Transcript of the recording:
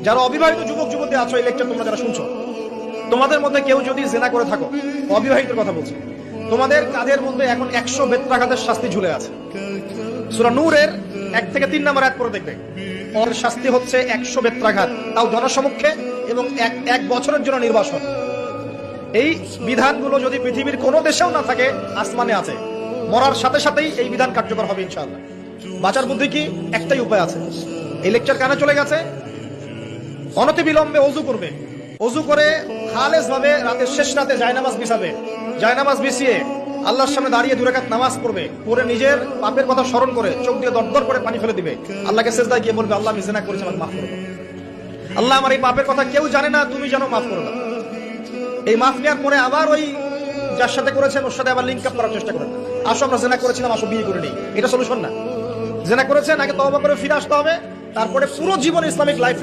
যারা অবিবাহিত যুবক যুবতী আছো, এই লেকচার তোমরা যারা শুনছো, তোমাদের মধ্যে কেউ যদি জেনা করে থাকো, অবিবাহিতের কথা বলছি, তোমাদের কাঁধের মধ্যে এখন 100 বেত্রাঘাতের শাস্তি ঝুলে আছে। সূরা নূরের 1 থেকে 3 নম্বর আয়াত পড়ে দেখবে, ওর শাস্তি হচ্ছে 100 বেত্রাঘাত, তাও জনসমক্ষে, এবং এক বছরের জন্য নির্বাসন। এই বিধানগুলো যদি পৃথিবীর কোনো দেশেও না থাকে, আসমানে আছে। মরার সাথে সাথেই এই বিধান কার্যকর হবে ইনশাআল্লাহ। বাঁচার বুদ্ধি কি? একটাই উপায় আছে। এই লেকচার কানে চলে গেছে, অনতিবিলম্বে ওযু করবে। ওযু করে খালেস ভাবে রাতের শেষ রাতে জায়নামাজ বিছাবে। জায়নামাজ বিছিয়ে আল্লাহর সামনে দাঁড়িয়ে 2 রাকাত নামাজ পড়বে। পড়ে নিজের পাপের কথা স্মরণ করে চোখ দিয়ে দরদর করে পানি ফেলে দিবে। আল্লাহকে সিজদায় গিয়ে বলবে, আল্লাহ আমি জিনা করেছি, আমাকে মাফ করে দাও। আল্লাহ আমার এই পাপের কথা কেউ জানে না, তুমি জানো, মাফ করে দাও। এই মাফ নেওয়ার পরে আবার ওই যার সাথে করেছেন ওর সাথে আবার লিংক আপ করার চেষ্টা করেন। আসো আমরা জিনা করেছিলাম, আসো বিয়ে করে নেই। এটা সলিউশন না। জিনা করেছেন, আগে তওবা করে ফিরে আসতে হবে, তারপরে পুরো জীবন ইসলামিক লাইফ